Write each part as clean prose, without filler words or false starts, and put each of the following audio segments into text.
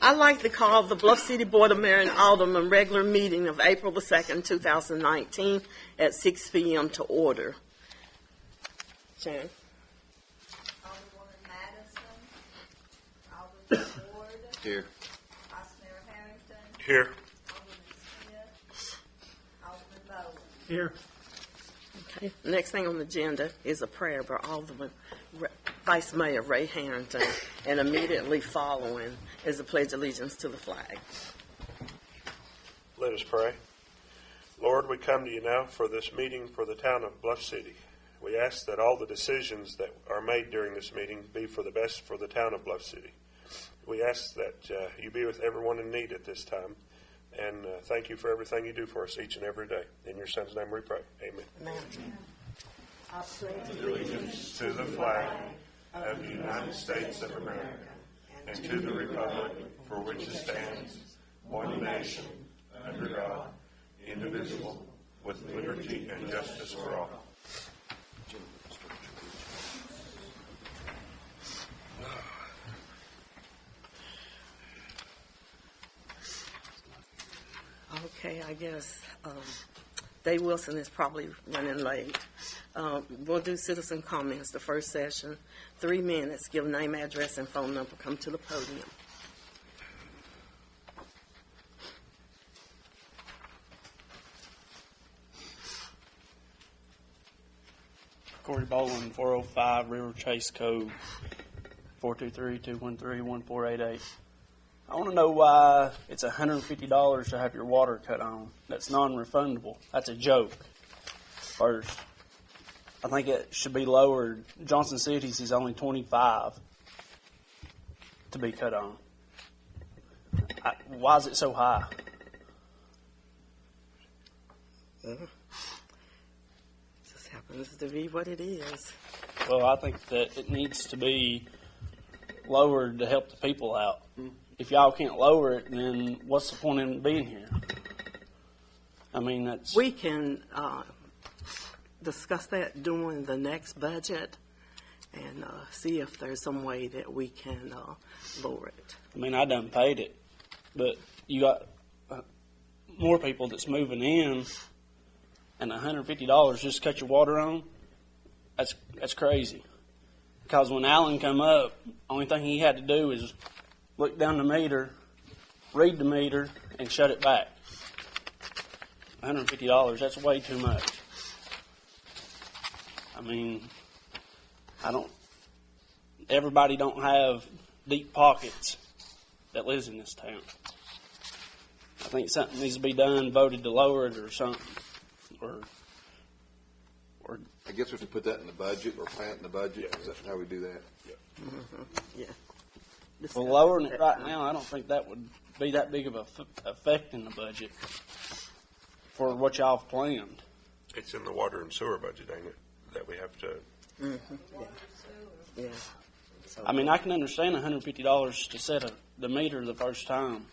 I'd like to call the Bluff City Board of Mayor and Aldermen regular meeting of April the 2nd, 2019 at 6 p.m. to order. Sharon? Alderwoman Madison, Alderman Ward. Here. Vice Mayor Harrington. Here. Alderman Smith. Alderman Bowen. Here. Okay. Next thing on the agenda is a prayer by Alderman Vice Mayor Ray Harrington, and immediately following is the Pledge of Allegiance to the flag. Let us pray. Lord, we come to you now for this meeting for the town of Bluff City. We ask that all the decisions that are made during this meeting be for the best for the town of Bluff City. We ask that you be with everyone in need at this time, and thank you for everything you do for us each and every day. In your Son's name we pray. Amen. Amen. I pledge allegiance to the flag of the United States of America and to the republic for which it stands, one nation, under God, indivisible, with liberty and justice for all. Okay, I guess Dave Wilson is probably running late. We'll do citizen comments the first session. 3 minutes. Give name, address, and phone number. Come to the podium. Corey Boland, 405 River Chase Cove, 423-213-1488. I want to know why it's $150 to have your water cut on. That's non-refundable. That's a joke. First, I think it should be lowered. Johnson City's is only $25 to be cut on. Why is it so high? Just happens to be what it is. Well, I think that it needs to be lowered to help the people out. If y'all can't lower it, then what's the point in being here? I mean, that's... We can discuss that during the next budget and see if there's some way that we can lower it. I mean, I done paid it, but you got more people that's moving in, and $150 just to cut your water on, that's crazy. Because when Alan come up, only thing he had to do is look down the meter, read the meter, and shut it back. $150, that's way too much. I mean, everybody don't have deep pockets that lives in this town. I think something needs to be done, voted to lower it or something. Or I guess we should put that in the budget or plan it in the budget. Yeah. Is that how we do that? Yeah. Mm-hmm. Yeah. well, lowering it right now, I don't think that would be that big of a effect in the budget for what y'all have planned. It's in the water and sewer budget, ain't it? That we have to. Mm-hmm. Yeah. So, I mean, I can understand $150 to set the meter the first time,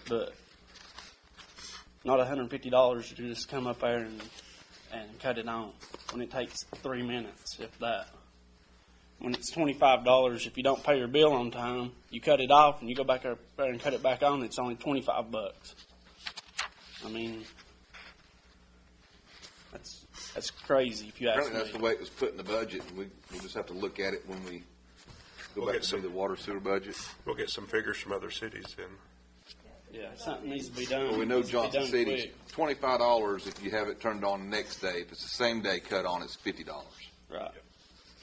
but not $150 to just come up there and cut it on when it takes 3 minutes, if that. When it's $25, if you don't pay your bill on time, you cut it off and you go back up there and cut it back on, it's only $25. I mean, that's crazy if you ask Apparently me. that's the way it was put in the budget, and we'll just have to look at it when we go back to do the water sewer budget. We'll get some figures from other cities then. Yeah, something needs to be done. Well, we know It needs to be Johnson done City's quick. $25 if you have it turned on the next day. If it's the same day cut on, it's $50. Right.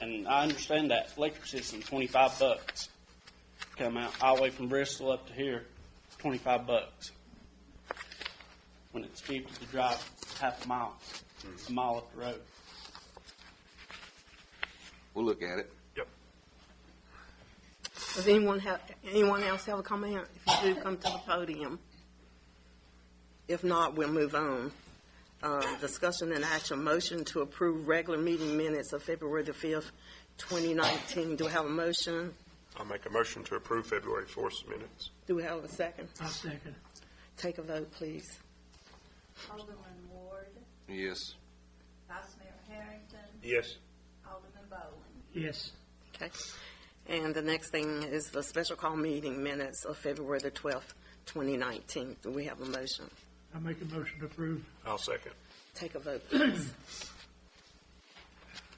And I understand that electric system, $25. Come out all the way from Bristol up to here, $25. When it's 50 to drive half a mile up the road. We'll look at it. Yep. does anyone else have a comment? If you do, come to the podium. If not, we'll move on. Discussion and action motion to approve regular meeting minutes of February the 5th, 2019. Do we have a motion? I'll make a motion to approve February 4th minutes. Do we have a second? I'll second. Take a vote, please. Alderman Ward. Yes. Vice Mayor Harrington. Yes. Alderman Bowen. Yes. Okay. And the next thing is the special call meeting minutes of February the 12th, 2019. Do we have a motion? I make a motion to approve. I'll second. Take a vote, please.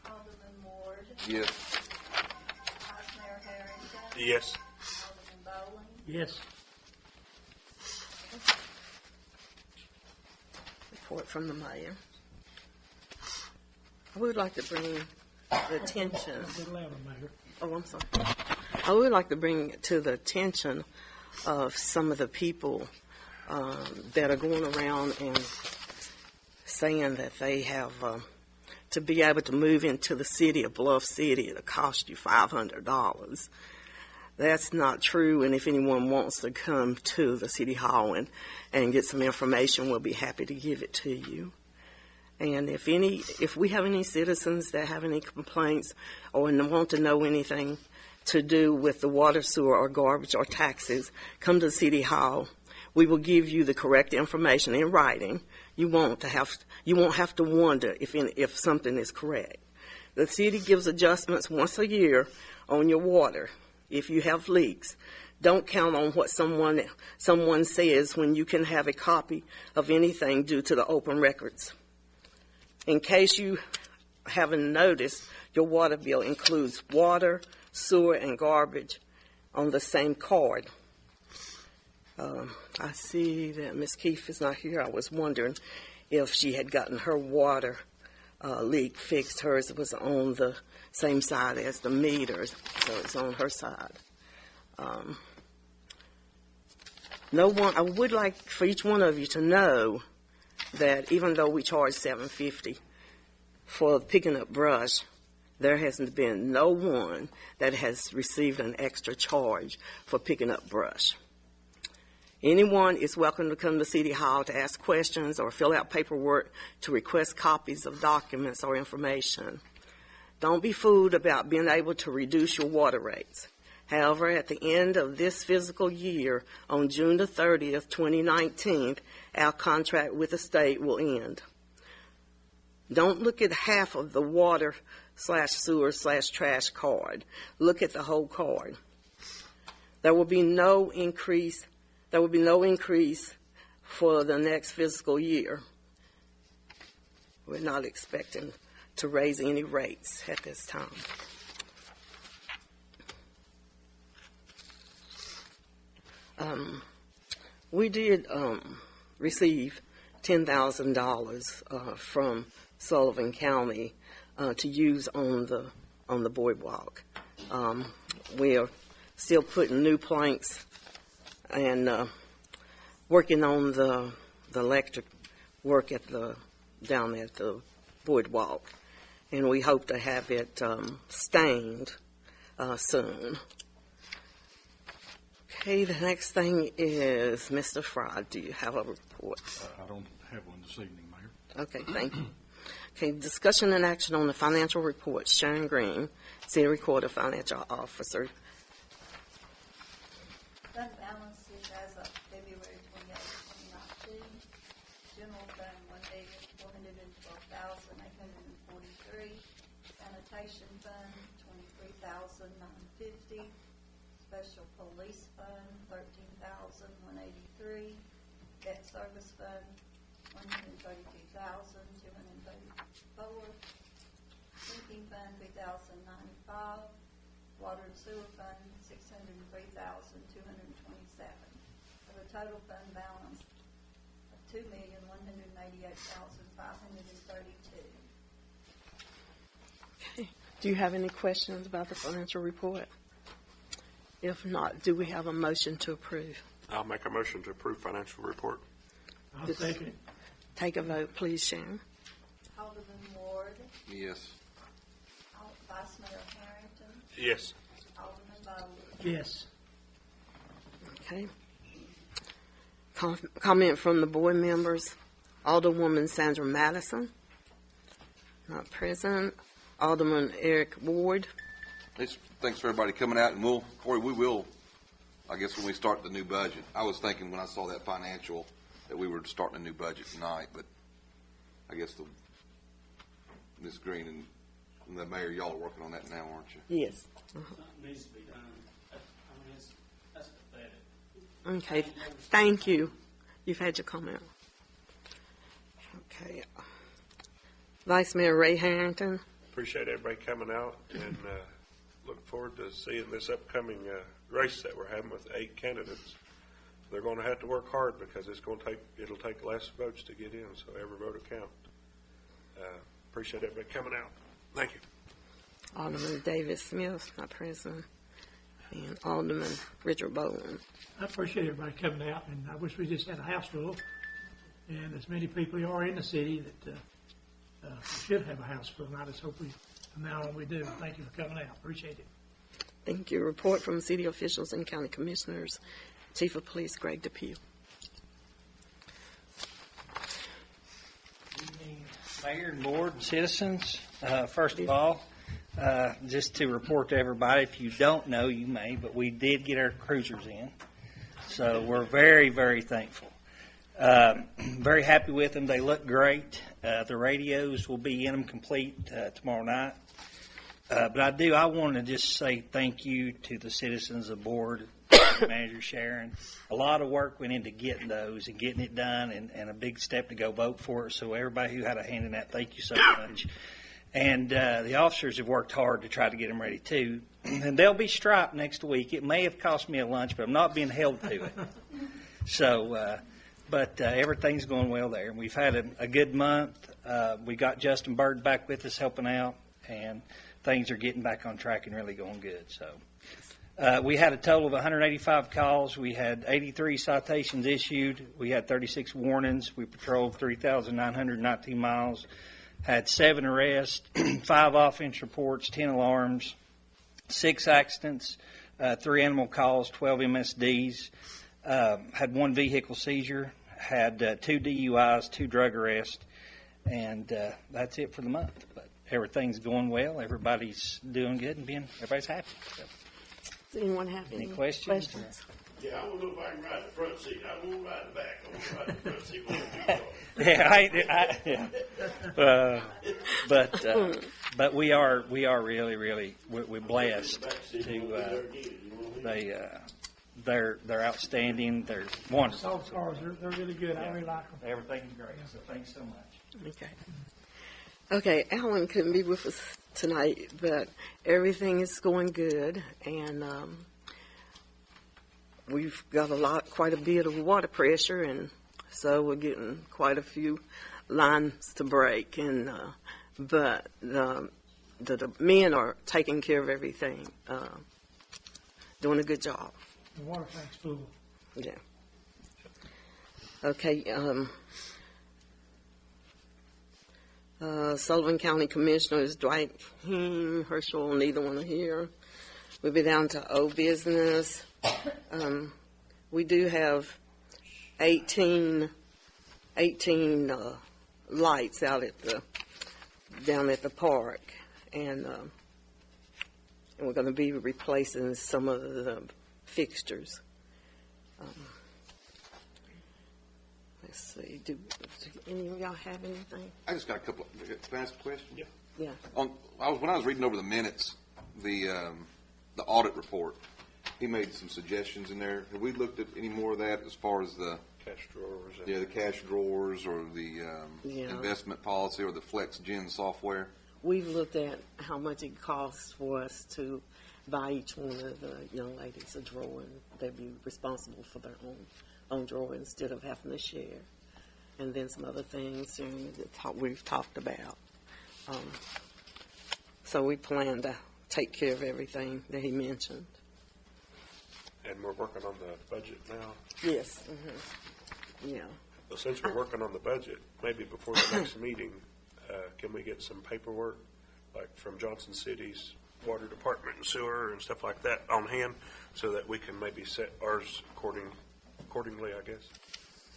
Alderman Ward, Yes. Vice Mayor Harrington, Yes. Alderman Bowling, Yes. Report from the mayor. I would like to bring the attention. A bit louder, Mayor. Oh, I'm sorry. I would like to bring to the attention of some of the people that are going around and saying that they have to be able to move into the city of Bluff City, it'll cost you $500. That's not true, and if anyone wants to come to the City Hall and get some information, we'll be happy to give it to you. And if we have any citizens that have any complaints or want to know anything to do with the water, sewer, or garbage or taxes, come to the City Hall. We will give you the correct information in writing. You won't have to wonder if something is correct. The city gives adjustments once a year on your water. If you have leaks, don't count on what someone says when you can have a copy of anything due to the open records. In case you haven't noticed, your water bill includes water, sewer, and garbage on the same card. I see that Ms. Keefe is not here. I was wondering if she had gotten her water leak fixed. Hers was on the same side as the meters, so it's on her side. I would like for each one of you to know that even though we charge $7.50 for picking up brush, there hasn't been no one that has received an extra charge for picking up brush. Anyone is welcome to come to City Hall to ask questions or fill out paperwork to request copies of documents or information. Don't be fooled about being able to reduce your water rates. However, at the end of this fiscal year, on June the 30th, 2019, our contract with the state will end. Don't look at half of the water/sewer/trash card. Look at the whole card. There will be no increase for the next fiscal year. We're not expecting to raise any rates at this time. We did receive $10,000 from Sullivan County to use on the boardwalk. We are still putting new planks and working on the electric work down at the boardwalk, and we hope to have it stained soon. Okay, the next thing is Mr. Fry. Do you have a report? I don't have one this evening, Mayor. Okay, thank you. Okay, discussion and action on the financial report. Sharon Green, City Recorder, Financial Officer. fund balances as of February 28, 2019. General fund, $1,412,843. Sanitation fund, $23,950. Special police fund, $13,183. Debt service fund, $132,234. Sinking fund, $3,095. Water and sewer fund, $603,227. For a total fund balance of $2,188,532. Okay. Do you have any questions about the financial report? If not, do we have a motion to approve? I'll make a motion to approve financial report. I'll second it. Take a vote, please, Sharon. Alderman Ward, Yes. Vice Mayor Harrington, Yes. Alderman Bowler. Yes. Okay. Comment from the board members. Alderwoman Sandra Madison, not present. Alderman Eric Ward. Thanks for everybody coming out, and Corey, we will, I guess when we start the new budget. I was thinking when I saw that financial that we were starting a new budget tonight, but I guess Ms. Green and the mayor, y'all are working on that now, aren't you? Yes. Something needs to be done. I mean, that's pathetic. Okay, thank you. You've had your comment. Okay. Vice Mayor Ray Harrington. Appreciate everybody coming out and look forward to seeing this upcoming race that we're having with 8 candidates. They're going to have to work hard because it'll take less votes to get in, so every vote will count. Appreciate everybody coming out. Thank you. Alderman David Smith, not present, and Alderman Richard Bowen. I appreciate everybody coming out, and I wish we just had a house full. And as many people are in the city that should have a house full, and I just hope from now on we do. Thank you for coming out. Appreciate it. Thank you. Report from city officials and county commissioners. Chief of Police Greg DePew. Evening, Mayor and board and citizens. First of all, just to report to everybody, if you don't know, you may, but we did get our cruisers in. So we're very, very thankful. Very happy with them. They look great. The radios will be in them complete tomorrow night. But I want to just say thank you to the citizens of the board, Manager Sharon. A lot of work went into getting those and getting it done, and a big step to go vote for it. So everybody who had a hand in that, thank you so much. And the officers have worked hard to try to get them ready too. And they'll be striped next week. It may have cost me a lunch, but I'm not being held to it. So, but everything's going well there. And we've had a good month. We got Justin Bird back with us helping out, and things are getting back on track and really going good. So we had a total of 185 calls. We had 83 citations issued. We had 36 warnings. We patrolled 3,919 miles. Had 7 arrests, 5 offense reports, 10 alarms, 6 accidents, 3 animal calls, 12 MSDs, had 1 vehicle seizure, had 2 DUIs, 2 drug arrests, and that's it for the month. But everything's going well. Everybody's doing good and everybody's happy. So, Does anyone have any questions? Yeah, I don't know if I can ride the front seat. I won't ride the back. I won't ride the front seat. When But we are really we're blessed to they're outstanding. They're wonderful. Soft cars, they're really good. I really like them. Everything's great. So thanks so much. Okay, Alan couldn't be with us tonight, but everything is going good, and we've got quite a bit of water pressure, and so we're getting quite a few lines to break, and but the men are taking care of everything, doing a good job. The water tank's full. Yeah. Okay. Sullivan County Commissioners Dwight Herschel, neither one are here. We'll be down to old business. We do have 18 lights out down at the park, and we're going to be replacing some of the fixtures. Let's see. Do any of y'all have anything? I just got a couple. Can I ask a question? Yeah. Yeah. When I was reading over the minutes, the audit report, he made some suggestions in there. Have we looked at any more of that as far as the Cash drawers. the cash drawers or the investment policy or the Flex Gen software? We've looked at how much it costs for us to buy each one of the young ladies a drawer, and they'd be responsible for their own drawer instead of having to share. And then some other things that we've talked about. So we plan to take care of everything that he mentioned. And we're working on the budget now. Yes. Mm-hmm. Yeah. Well, since we're working on the budget, maybe before the next meeting, can we get some paperwork, like from Johnson City's water department and sewer and stuff like that on hand, so that we can maybe set ours accordingly, I guess,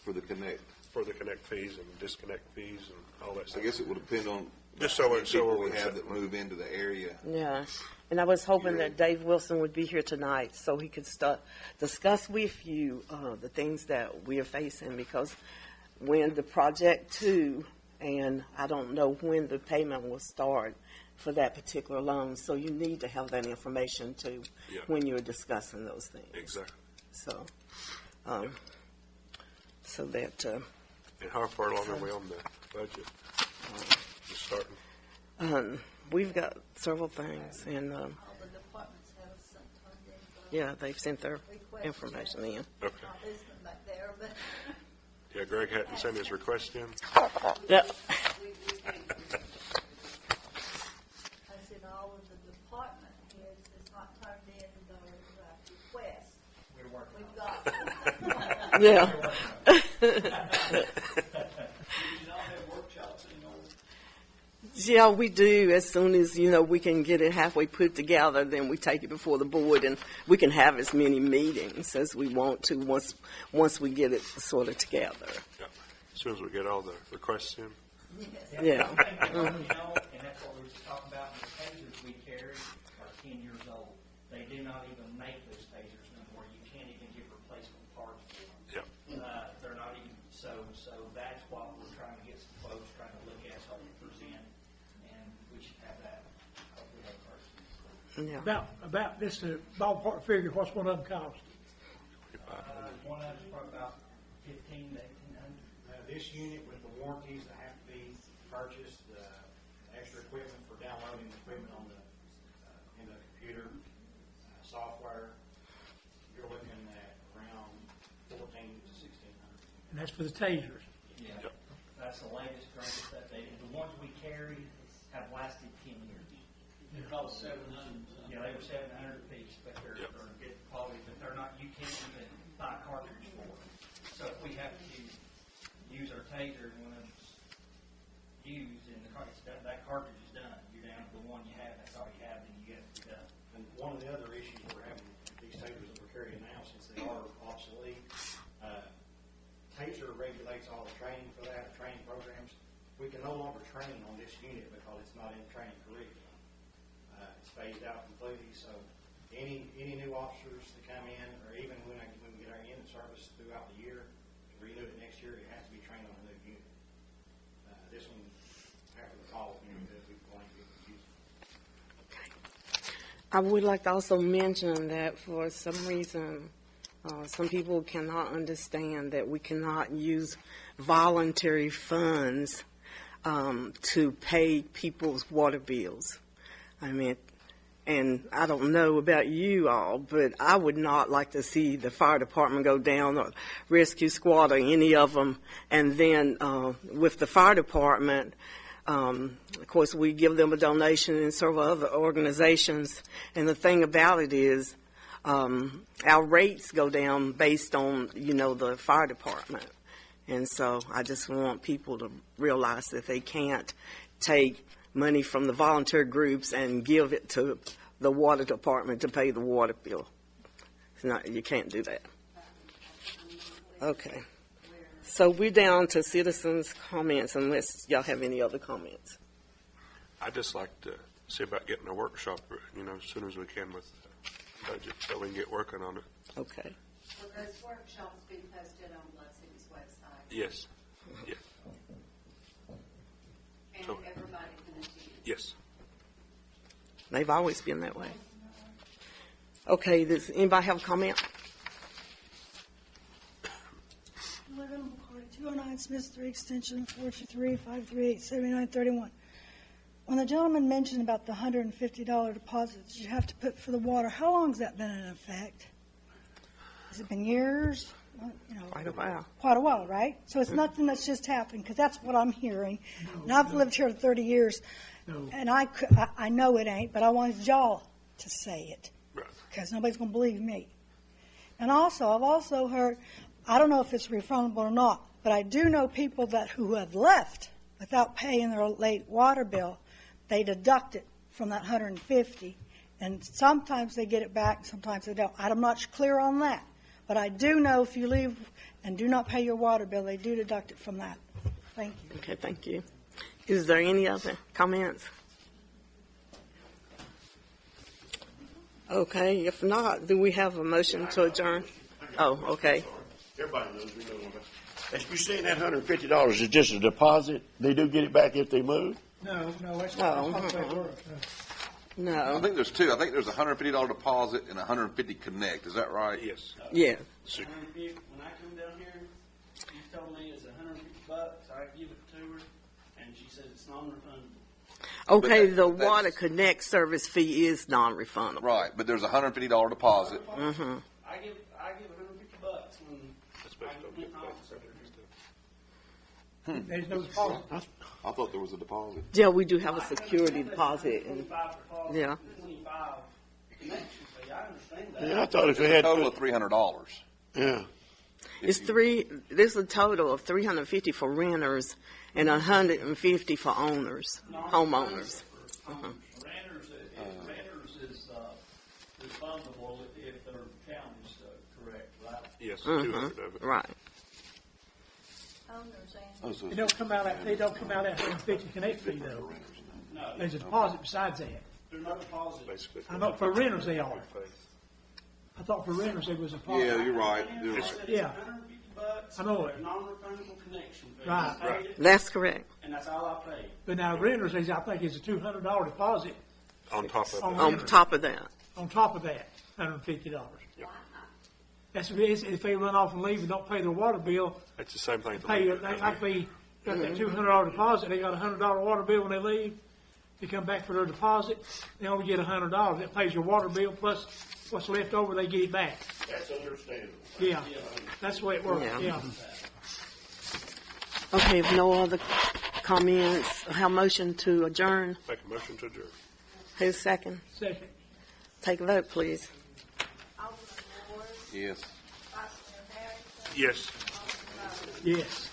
For the Connect. for the connect fees and disconnect fees and all that I stuff. guess it would depend on Just so how many it- people so we it- have that move into the area. Yeah, and I was hoping that Dave Wilson would be here tonight so he could discuss with you the things that we are facing, because when the project 2, and I don't know when the payment will start, for that particular loan. So you need to have that information too Yeah. when you're discussing those things. Exactly. So, so that, And how far along are we on the budget? Just starting. we've got several things, and, All the departments have sent on yeah, they've sent their request. information in. Okay. Not listening back there, but Yeah, Greg hadn't sent his request in. Yeah. I said all of the department heads has not turned in their requests. We've got. Yeah. Yeah, we do. As soon as, we can get it halfway put together, then we take it before the board, and we can have as many meetings as we want to once we get it sort of together. Yeah. As soon as we get all the requests in. Yeah. And that's what we were just talking about. The tasers we carry are 10 years old. They do not even make those tasers anymore. You can't even get replacement parts for them. Yeah. They're not even so that's what we're trying to get some folks trying to look at so we present, and we should have that hopefully have first. Yeah. About this ballpark figure, what's one of them cost? One of them's probably about 15 to 1800. This unit with the warranties that have to be purchased, extra equipment for downloading the equipment on the in the computer software, you're looking at around 14 to 1600. And that's for the tasers. Yeah, that's the latest, greatest updated. The ones we carry have lasted 10 years. They cost $700. Yeah, they were $700 a piece, but they're good quality. But they're not. You can't even buy a cartridge for them. So if we have to use our taser when it's used and that cartridge is done, you're down to the one you have. That's all you have, and you get it done. And one of the other issues we're having with these tasers that we're carrying now, since they are obsolete, taser regulates all the training for that, training programs. We can no longer train on this unit because it's not in the training curriculum. It's phased out completely, so any new officers that come in, or even when we get our unit service throughout the year, to renew it next year, it has to be trained on a new unit. This one, after the fall, we're going to use it. I would like to also mention that for some reason, some people cannot understand that we cannot use voluntary funds to pay people's water bills. I mean, and I don't know about you all, but I would not like to see the fire department go down, or rescue squad, or any of them. And then with the fire department, of course, we give them a donation and several other organizations. And the thing about it is, our rates go down based on, the fire department. And so I just want people to realize that they can't take money from the volunteer groups and give it to the water department to pay the water bill. It's not, you can't do that. Okay. So we're down to citizens' comments, unless y'all have any other comments. I'd just like to see about getting a workshop, as soon as we can with the budget, so we can get working on it. Okay. Will those workshops be posted on Bluff City's website? Yes. Yeah. And So- everybody can attend? Yes. They've always been that way. Okay, does anybody have a comment? 209 Smith Street, extension 423-538-7931. When the gentleman mentioned about the $150 deposits you have to put for the water, how long has that been in effect? Has it been years? Quite a while. Quite a while, right? So it's nothing that's just happened, because that's what I'm hearing. And I've lived here 30 years, and I know it ain't, but I wanted y'all to say it, Right. because nobody's going to believe me. And also, I've also heard, I don't know if it's refundable or not, but I do know people who have left without paying their late water bill. They deduct it from that $150, and sometimes they get it back, sometimes they don't. I'm not clear on that, but I do know if you leave and do not pay your water bill, they do deduct it from that. Thank you. Okay, thank you. Is there any other comments? Okay, if not, do we have a motion to adjourn? Oh, okay. Everybody knows, we know about. As you saying that $150 is just a deposit, they do get it back if they move? No, that's No, not the way it works. I No, think there's two. I think there's a $150 deposit and a $150 connect. Is that right? Yes. yeah. 150. When I come down here, she told me it's $150. I give it to her, and she says it's non-refundable. Okay, But the that's- water connect service fee is non-refundable. Right, but there's a $150 deposit. Mm-hmm. I give $150 when That's I basically get my what office over here. There's no deposit. I thought there was a deposit. Yeah, we do have a security deposit, and 25 deposit, Yeah. 25 connection fee. I understand that. Yeah, I thought if It's they a had, total of $300. yeah. it's there's a total of $350 for renters and $150 for owners, homeowners. Renters is refundable if their account is correct, right? Yes, Mm-hmm. 200 of it. Right. Owners Oh, and so They don't come out of that 150 connect fee though. No, There's a deposit besides that. there's no deposit. Basically. I know for renters they are. I thought for renters there was a deposit. yeah, you're right. You're right. Yeah. $150. I know it. Non-refundable connection fee. Right. I paid it, That's correct. and that's all I paid. But now renters, I think, is a $200 deposit On top of On it. On top of that. on top of that, $150. That's if they run off and leave and don't pay their water bill. It's the same thing. Pay like they got that $200 deposit. They got a $100 water bill when they leave. They come back for their deposit. They only get $100. That pays your water bill plus what's left over. They get it back. That's understandable. Yeah, that's the way it works. Yeah. Yeah. Okay, if no other comments, have motion to adjourn. Make a motion to adjourn. Who's second? Second. Take a vote, please. Alderman Ward, Yes. Vice Mayor Harrison, Yes. Alderman Rose. Yes.